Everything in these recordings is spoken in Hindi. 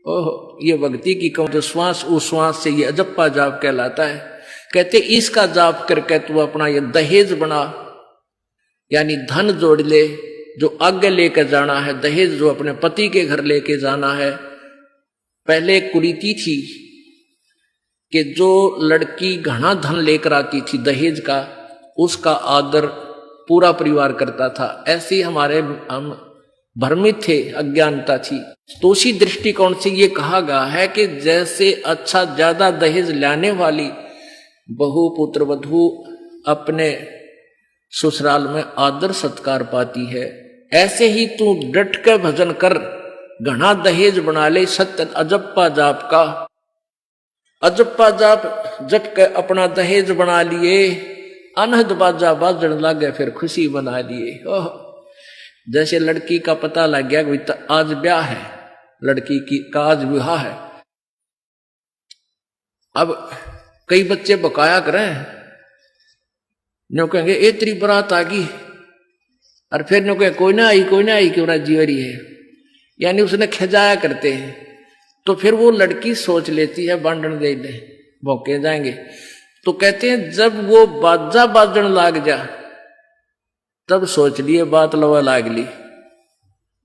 ओह, ये भक्ति की कम जो श्वास उस श्वास से ये अजप्पा जाप कहलाता है। कहते इसका जाप करके तू अपना ये दहेज बना, यानी धन जोड़ ले, जो आगे लेकर जाना है, दहेज जो अपने पति के घर लेके जाना है। पहले कुरीति थी कि जो लड़की घना धन लेकर आती थी दहेज का, उसका आदर पूरा परिवार करता था। ऐसे हमारे हम भ्रमित थे, अज्ञानता थी। तो उसी दृष्टिकोण से ये कहा गया है कि जैसे अच्छा ज्यादा दहेज लाने वाली बहु पुत्र वधू अपने ससुराल में आदर सत्कार पाती है, ऐसे ही तू डट के भजन कर, घना दहेज बना ले सत्य अजप्पा जाप का। अजप्पा जाप जप के अपना दहेज बना लिए, अनहद बाजा बाजन लागे फिर खुशी बना लिए। ओह, जैसे लड़की का पता लग गया कि आज ब्याह है, लड़की की का आज विवाह है। अब कई बच्चे बकाया करें, नो कहेंगे ए तेरी बारात आ गई, और फिर नो कहे कोई ना आई क्यों ना जीवरी है, यानी उसने खजाया करते हैं। तो फिर वो लड़की सोच लेती है बांधन दे दे, भौंके जाएंगे। तो कहते हैं जब वो बाजा बाजन लाग जा, तब सोच लिए बात लवा लाग ली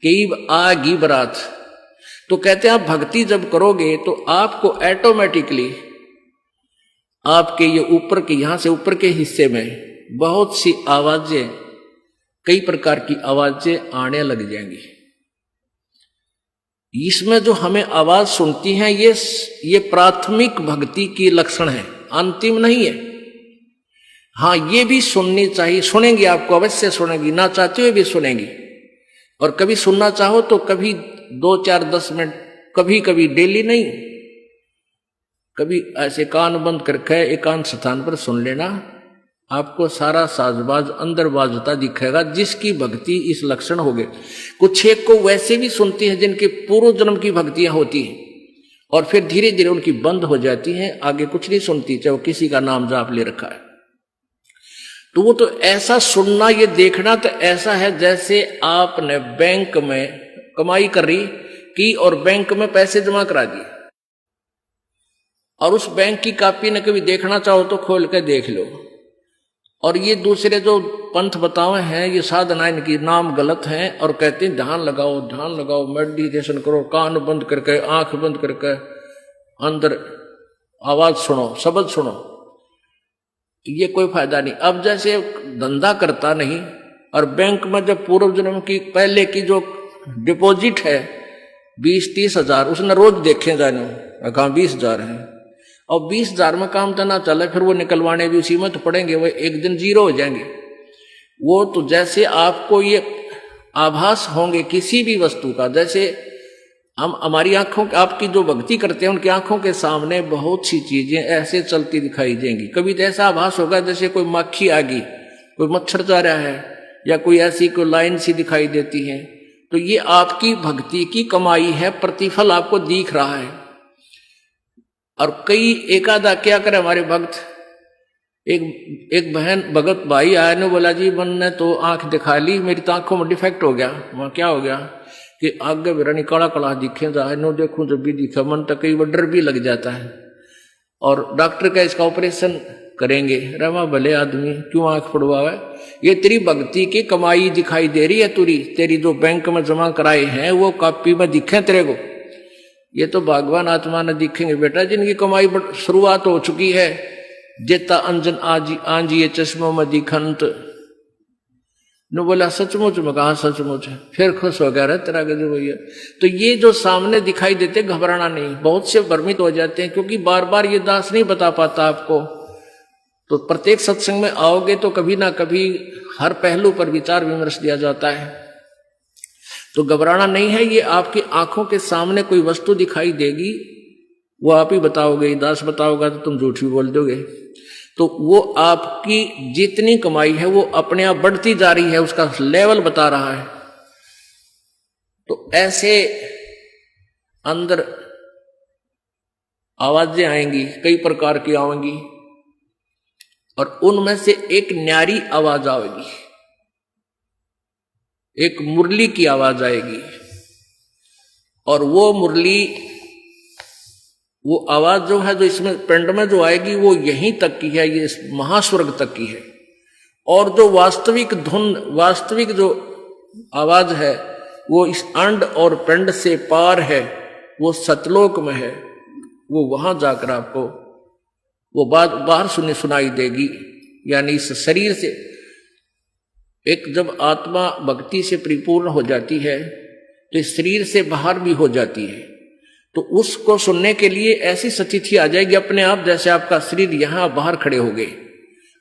कि आगी बरात। तो कहते हैं आप भक्ति जब करोगे तो आपको ऑटोमेटिकली आपके ये ऊपर के, यहां से ऊपर के हिस्से में बहुत सी आवाजें, कई प्रकार की आवाजें आने लग जाएंगी। इसमें जो हमें आवाज सुनती हैं ये प्राथमिक भक्ति की लक्षण है, अंतिम नहीं है। हाँ, ये भी सुननी चाहिए, सुनेंगी, आपको अवश्य सुनेंगी, ना चाहते हुए भी सुनेंगी। और कभी सुनना चाहो तो कभी 2, 4, 10 मिनट, कभी कभी डेली नहीं, कभी ऐसे कान बंद करके एकांत स्थान पर सुन लेना, आपको सारा साजबाज अंदर बाजता दिखेगा, जिसकी भक्ति इस लक्षण हो गए। कुछ एक को वैसे भी सुनती हैं जिनके पूर्व जन्म की भक्तियां होती हैं, और फिर धीरे धीरे उनकी बंद हो जाती हैं, आगे कुछ नहीं सुनती, चाहे वो किसी का नाम जाप ले रखा है। तो वो तो ऐसा सुनना, ये देखना तो ऐसा है जैसे आपने बैंक में कमाई कर रही की और बैंक में पैसे जमा करा दिए, और उस बैंक की कॉपी ने कभी देखना चाहो तो खोल के देख लो। और ये दूसरे जो पंथ बतावे हैं, ये साधना इनकी नाम गलत हैं, और कहते हैं ध्यान लगाओ, मेडिटेशन करो, कान बंद करके, आंख बंद करके, अंदर आवाज सुनो, शब्द सुनो, ये कोई फायदा नहीं। अब जैसे धंधा करता नहीं, और बैंक में जब पूर्व जन्म की पहले की जो डिपॉजिट है 20-30 हजार, उसने रोज देखे जाने, कहा 20,000 है, और 20,000 में काम तो ना चले, फिर वो निकलवाने भी उसी में तो पड़ेंगे, वो एक दिन जीरो हो जाएंगे। वो तो जैसे आपको ये आभास होंगे किसी भी वस्तु का, जैसे हम हमारी आंखों, आपकी जो भक्ति करते हैं उनकी आंखों के सामने बहुत सी चीजें ऐसे चलती दिखाई देंगी। कभी तो ऐसा आभास होगा जैसे कोई मक्खी आ गई, कोई मच्छर जा रहा है, या कोई ऐसी कोई लाइन सी दिखाई देती है। तो ये आपकी भक्ति की कमाई है, प्रतिफल आपको दिख रहा है। और कई एकादा क्या करे हमारे भक्त, एक बहन भगत भाई आया ने बोला जी मैंने तो आंख दिखा ली, मेरी तो आंखों में डिफेक्ट हो गया। वहां क्या हो गया कि आगे बेरानी काला काला दिखे जाए, नो देखूं जब भी दिखा, मन तक कई बार डर भी लग जाता है। और डॉक्टर का इसका ऑपरेशन करेंगे, रमा भले आदमी क्यों आंख फोड़वावे, ये तेरी भक्ति की कमाई दिखाई दे रही है, तेरी जो बैंक में जमा कराए हैं वो कॉपी में दिखे तेरे को, ये तो भगवान आत्मा ने दिखेंगे बेटा, जिनकी कमाई शुरुआत हो चुकी है। जेता अंजन आंजिए चश्मों में दिखंत, ने बोला सचमुच में, कहा सचमुच, फिर खुश हो गया रे तेरा गजब भैया। तो ये जो सामने दिखाई देते घबराना नहीं, बहुत से भ्रमित हो जाते हैं, क्योंकि बार बार ये दास नहीं बता पाता आपको। तो प्रत्येक सत्संग में आओगे तो कभी ना कभी हर पहलू पर विचार विमर्श दिया जाता है। तो घबराना नहीं है, ये आपकी आंखों के सामने कोई वस्तु दिखाई देगी, वो आप ही बताओगे, दास बताओगा तो तुम झूठ भी बोल दोगे। तो वो आपकी जितनी कमाई है वो अपने आप बढ़ती जा रही है, उसका लेवल बता रहा है। तो ऐसे अंदर आवाजें आएंगी, कई प्रकार की आएंगी, और उनमें से एक न्यारी आवाज आएगी, एक मुरली की आवाज आएगी, और वो मुरली वो आवाज जो है, जो इसमें पिंड में जो आएगी, वो यहीं तक की है, ये महास्वर्ग तक की है। और जो वास्तविक धुन, वास्तविक जो आवाज है, वो इस अंड और पिंड से पार है, वो सतलोक में है। वो वहां जाकर आपको वो बात बाहर सुनाई देगी। यानी इस शरीर से एक जब आत्मा भक्ति से परिपूर्ण हो जाती है तो इस शरीर से बाहर भी हो जाती है। तो उसको सुनने के लिए ऐसी स्थिति आ जाएगी अपने आप, जैसे आपका शरीर यहां बाहर खड़े हो गए,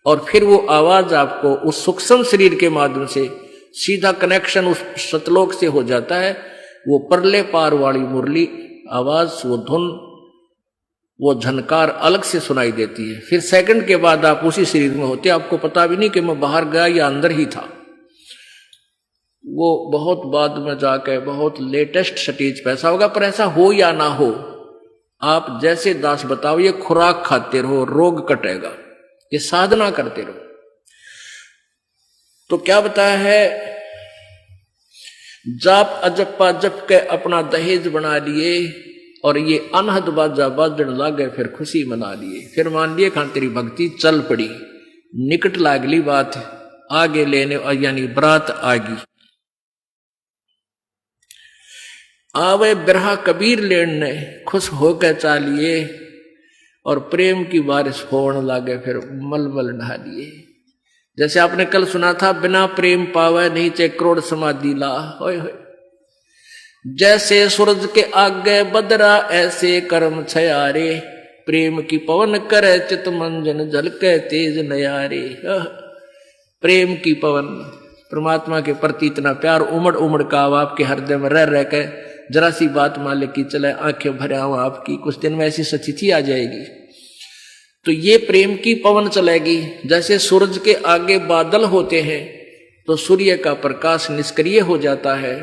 और फिर वो आवाज आपको उस सूक्ष्म शरीर के माध्यम से सीधा कनेक्शन उस सतलोक से हो जाता है। वो परले पार वाली मुरली आवाज, वो धुन, वो झनकार अलग से सुनाई देती है। फिर सेकंड के बाद आप उसी शरीर में होते, आपको पता भी नहीं कि मैं बाहर गया या अंदर ही था। वो बहुत बाद में जाके बहुत लेटेस्ट स्टेज पे ऐसा होगा। पर ऐसा हो या ना हो, आप जैसे दास बताओ, ये खुराक खाते रहो, रोग कटेगा, ये साधना करते रहो। तो क्या बताया है, जाप अजप्पा जप के अपना दहेज बना लिए, और ये अनहद बाजा बाजन लागे, फिर खुशी मना लिए। फिर मान लिए खान तेरी भक्ति चल पड़ी, निकट लागली बात आगे लेने, यानी बरात आगी। आवे बिरहा कबीर लेने, खुश होकर चालिए, और प्रेम की बारिश होने लागे, फिर मलमल नहा लिए। जैसे आपने कल सुना था, बिना प्रेम पावे नहीं चे करोड़ समाधि ला। होय होय, जैसे सूरज के आगे बदरा ऐसे कर्म छयारे, प्रेम की पवन करे चित मंजन झलके तेज नयारे। प्रेम की पवन, परमात्मा के प्रति इतना प्यार उमड़ उमड़ का आपके हृदय में रह के जरा सी बात मालिक की चले, आंखें भरे आऊं आपकी, कुछ दिन में ऐसी स्थिति आ जाएगी। तो ये प्रेम की पवन चलेगी। जैसे सूरज के आगे बादल होते हैं तो सूर्य का प्रकाश निष्क्रिय हो जाता है,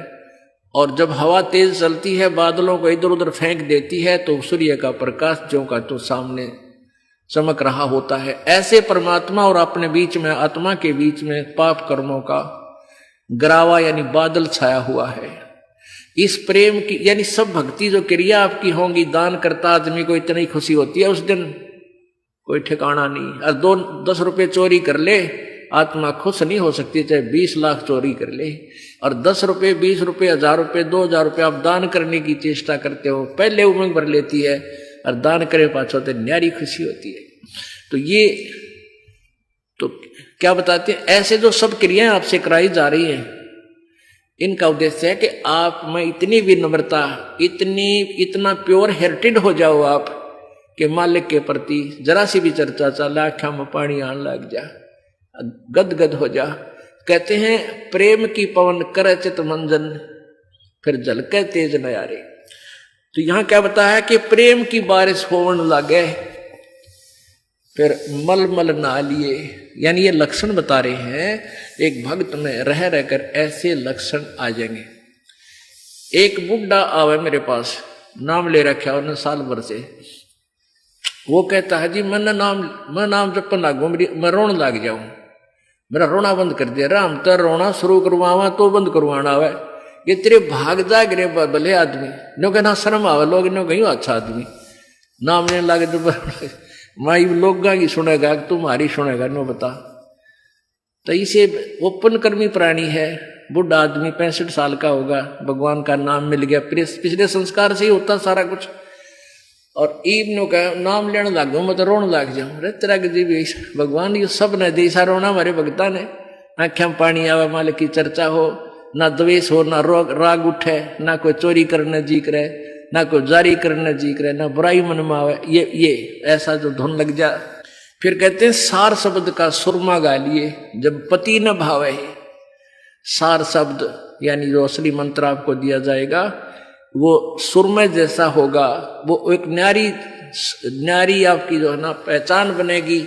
और जब हवा तेज चलती है बादलों को इधर उधर फेंक देती है, तो सूर्य का प्रकाश जो का तो सामने चमक रहा होता है। ऐसे परमात्मा और अपने बीच में, आत्मा के बीच में पाप कर्मों का गरावा यानी बादल छाया हुआ है। इस प्रेम की यानी सब भक्ति जो क्रिया आपकी होंगी, दान करता आदमी को इतनी खुशी होती है, उस दिन कोई ठिकाना नहीं। और 10 रुपये चोरी कर ले, आत्मा खुश नहीं हो सकती, चाहे 20 लाख चोरी कर ले। और 10 रुपये, 20 रुपये, 1000 रुपये, 2000 रुपये आप दान करने की चेष्टा करते हो, पहले उमंग भर लेती है, और दान करे पाछो तो न्यारी खुशी होती है। तो ये तो क्या बताते हैं, ऐसे जो सब क्रियाएं आपसे कराई जा रही हैं, इनका उद्देश्य है कि आप में इतनी विनम्रता, इतना प्योर हार्टेड हो जाओ आप कि मालिक के प्रति जरा सी भी चर्चा चला, आँखों में पानी आने लग जा, गदगद हो जा। कहते हैं प्रेम की पवन करे चित मंजन, फिर झलके तेज नयारे। तो यहां क्या बताया कि प्रेम की बारिश होने लगे, फिर मलमल नहा लिए। यानी ये लक्षण बता रहे हैं, एक भक्त में रह रहकर ऐसे लक्षण आ जाएंगे। एक बुढ़ा आवे मेरे पास, नाम ले रखा उन्होंने साल भर से। वो कहता है जी मैं नाम जपन लागू, मैं रोने लग जाऊं, मेरा रोना बंद कर दिया। राम तो रोना शुरू करवावा तो बंद करवाना आवे, ये तेरे भाग जाग रे भले आदमी, नो कहना शर्म आवे, लोग नो कहीं अच्छा आदमी नाम लेने लगे तो माई लोग की सुनेगा, तुम्हारी सुनेगा, नो बता। तो इसे ओपन कर्मी प्राणी है, बुढ़ा आदमी 65 साल का होगा, भगवान का नाम मिल गया, पिछले संस्कार से ही होता सारा कुछ। और ईब नो का नाम लेने लग गो, मैं तो रोने लग जाऊं। अरे तेरा जी भी भगवान ये सब ने देसा रोना हमारे भगता ने, आँखें में पानी आवे, मालिक की चर्चा हो, ना द्वेष हो, ना राग उठे, ना कोई चोरी करने जी करे, ना कोई जारी करने जी करे, ना बुराई मन में आवे, ये ऐसा जो धुन लग जा। फिर कहते हैं सार शब्द का सुरमा गा लिए, जब पति न भावे। सार शब्द यानी जो असली मंत्र आपको दिया जाएगा वो सुरमय जैसा होगा, वो एक न्यारी आपकी जो है ना पहचान बनेगी,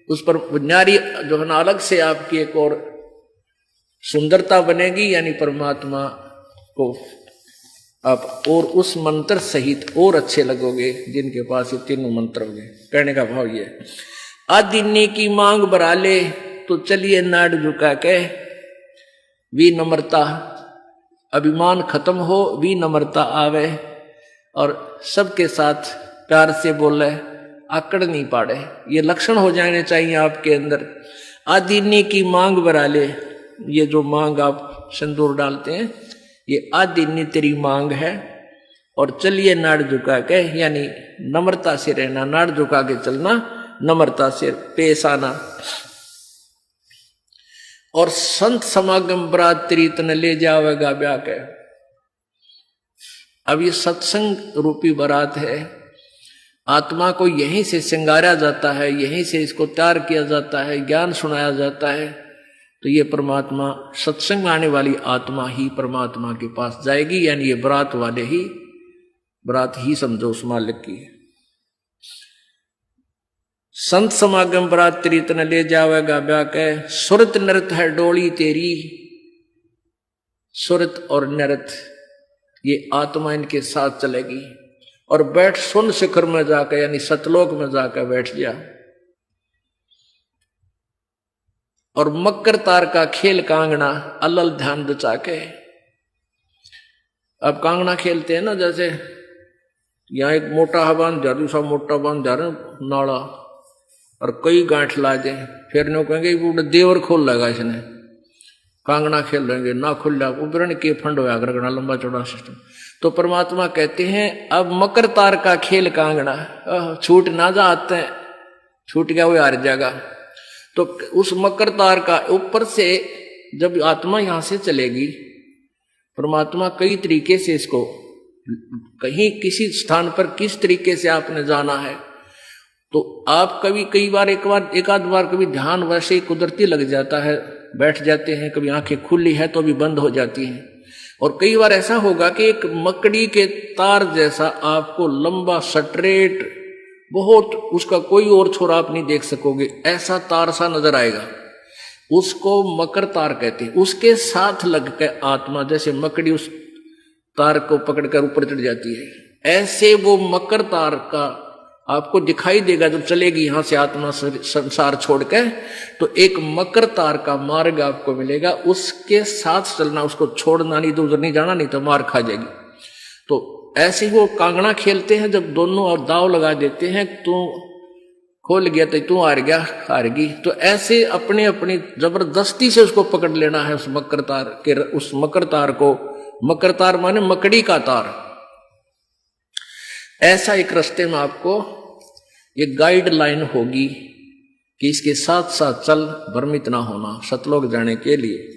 उस पर न्यारी जो है ना अलग से आपकी एक और सुंदरता बनेगी। यानी परमात्मा को आप और उस मंत्र सहित और अच्छे लगोगे जिनके पास ये तीनों मंत्र होंगे। कहने का भाव ये, आदिन्य की मांग बरा ले तो चलिए नाड़ झुका के, विनम्रता, अभिमान खत्म हो, विनम्रता आवे, और सबके साथ प्यार से बोले, आकड़ नहीं पाड़े। ये लक्षण हो जाने चाहिए आपके अंदर। आदिनी की मांग भरा ले, ये जो मांग आप सिंदूर डालते हैं, ये आदिनी तेरी मांग है। और चलिए नाड़ झुका के, यानी नम्रता से रहना, नाड़ झुका के चलना, नम्रता से पेश आना। और संत समागम बरात तेरी तन ले जावेगा ब्याह के। अब ये सत्संग रूपी बारात है, आत्मा को यहीं से श्रृंगारा जाता है, यहीं से इसको तैयार किया जाता है, ज्ञान सुनाया जाता है। तो ये परमात्मा, सत्संग में आने वाली आत्मा ही परमात्मा के पास जाएगी, यानी ये बारात वाले ही, बारात ही समझो उस मालिक की। संत समागम बरात तेरी तन ले जावेगा ब्याह के। सुरत नृत है डोली तेरी, सुरत और नृत ये आत्मा इनके साथ चलेगी। और बैठ सुन शिखर में जाकर, यानी सतलोक में जाकर बैठ जा। और मकर तार का खेल कांगना अलल ध्यान दचा के। अब कांगना खेलते हैं ना, जैसे यहाँ एक मोटा बांध जा, दूसरा मोटा बांध जा रहे नाड़ा, और कई गांठ ला दे, फिर नो कहेंगे वो देवर खोल लगा इसने, कांगना खेल लेंगे ना खुल जा, उबरण के फंड होया करना, लंबा चौड़ा सिस्टम। तो परमात्मा कहते हैं अब मकर तार का खेल कांगना, छूट ना जा आते हैं, छूट गया वो हार जाएगा। तो उस मकर तार का ऊपर से जब आत्मा यहां से चलेगी, परमात्मा कई तरीके से इसको, कहीं किसी स्थान पर किस तरीके से आपने जाना है, तो आप कई बार एक आध बार कभी ध्यान वैसे ही कुदरती लग जाता है, बैठ जाते हैं, कभी आंखें खुली है तो भी बंद हो जाती हैं। और कई बार ऐसा होगा कि एक मकड़ी के तार जैसा आपको लंबा स्ट्रेट, बहुत, उसका कोई और छोर आप नहीं देख सकोगे, ऐसा तार सा नजर आएगा, उसको मकर तार कहते हैं। उसके साथ लग के आत्मा, जैसे मकड़ी उस तार को पकड़कर ऊपर चढ़ जाती है, ऐसे वो मकर तार का आपको दिखाई देगा जब चलेगी यहां से आत्मा संसार छोड़ के। तो एक मकर तार का मार्ग आपको मिलेगा, उसके साथ चलना, उसको छोड़ना नहीं, तो उधर नहीं जाना, नहीं तो मार खा जाएगी। तो ऐसे ही वो कांगड़ा खेलते हैं, जब दोनों और दाव लगा देते हैं, तू खोल गया तो तू हार गया, हारगी। तो ऐसे अपने अपनी जबरदस्ती से उसको पकड़ लेना है, उस मकर तार के, उस मकर तार को। मकर तार माने मकड़ी का तार। ऐसा एक रास्ते में आपको ये गाइडलाइन होगी कि इसके साथ साथ चल, भ्रमित ना होना। सतलोक जाने के लिए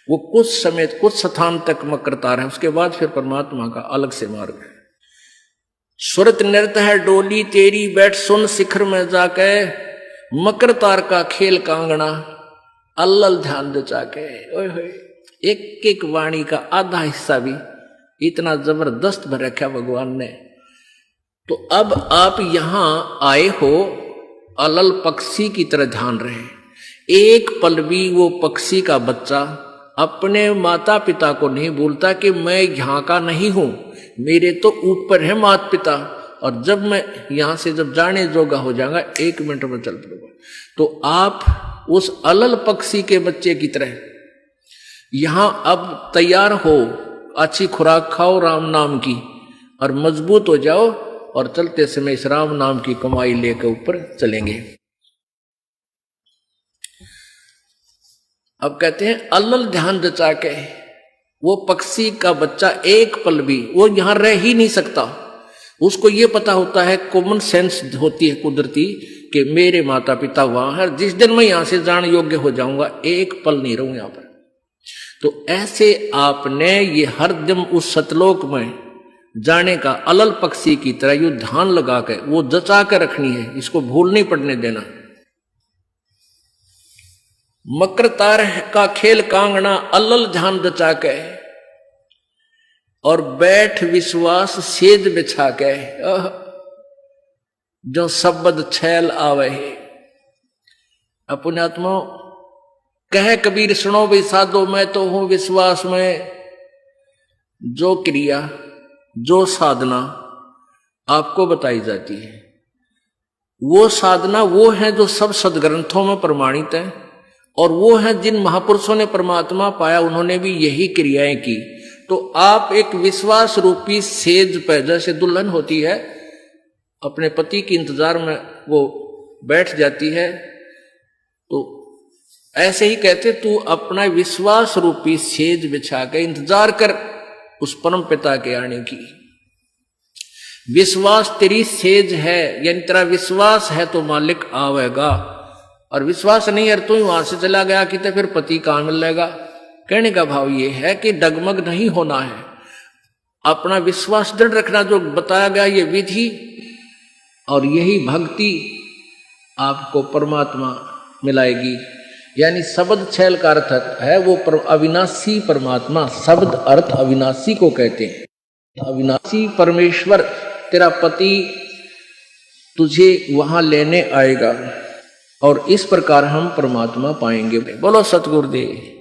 वो कुछ समय, कुछ स्थान तक मकर तार है, उसके बाद फिर परमात्मा का अलग से मार्ग है। सुरत नृत्य है डोली तेरी, बैठ सुन शिखर में जाके, मकर तार का खेल कांगना अल्लल ध्यान दचा के। ओए होए, एक एक वाणी का आधा हिस्सा भी इतना जबरदस्त भर रखा भगवान ने। तो अब आप यहां आए हो, अलल पक्षी की तरह ध्यान रहे। एक पल भी वो पक्षी का बच्चा अपने माता पिता को नहीं बोलता कि मैं यहाँ का नहीं हूं, मेरे तो ऊपर है माता पिता, और जब मैं यहां से जब जाने जोगा हो जाऊंगा, 1 मिनट में चल पड़ूंगा। तो आप उस अलल पक्षी के बच्चे की तरह यहां अब तैयार हो, अच्छी खुराक खाओ राम नाम की, और मजबूत हो जाओ, और चलते समय इस राम नाम की कमाई लेकर ऊपर चलेंगे। अब कहते हैं अलल ध्यान दचा के, वो पक्षी का बच्चा एक पल भी वो यहां रह ही नहीं सकता। उसको ये पता होता है, कॉमन सेंस होती है कुदरती, कि मेरे माता पिता वहां है, जिस दिन मैं यहां से जाने योग्य हो जाऊंगा, एक पल नहीं रहूं यहां पर। तो ऐसे आपने ये हर दिन उस सतलोक में जाने का अलल पक्षी की तरह यू ध्यान लगा के वो जचा के रखनी है, इसको भूल नहीं पड़ने देना। मकर तार का खेल कांगना अलल ध्यान दचा के, और बैठ विश्वास सेज बिछा के, जो शब्द छैल आवे है। अपने आत्मा कह कबीर सुनो भी साधो, मैं तो हूं विश्वास में। जो क्रिया, जो साधना आपको बताई जाती है, वो साधना वो है जो सब सदग्रंथों में प्रमाणित है, और वो है जिन महापुरुषों ने परमात्मा पाया, उन्होंने भी यही क्रियाएं की। तो आप एक विश्वास रूपी सेज पर, जैसे दुल्हन होती है अपने पति के इंतजार में वो बैठ जाती है, तो ऐसे ही कहते तू अपना विश्वास रूपी सेज बिछा के इंतजार कर उस परम पिता के आने की। विश्वास तेरी सेज है, यानी तेरा विश्वास है तो मालिक आवेगा, और विश्वास नहीं है तो ही वहां से चला गया कि तो फिर पति कहां मिलेगा। कहने का भाव ये है कि डगमग नहीं होना है, अपना विश्वास दृढ़ रखना, जो बताया गया ये विधि और यही भक्ति आपको परमात्मा मिलाएगी। यानी शब्द छैल का अर्थ है वो अविनाशी परमात्मा, शब्द अर्थ अविनाशी को कहते हैं। अविनाशी परमेश्वर तेरा पति तुझे वहां लेने आएगा और इस प्रकार हम परमात्मा पाएंगे। बोलो सतगुरुदेव।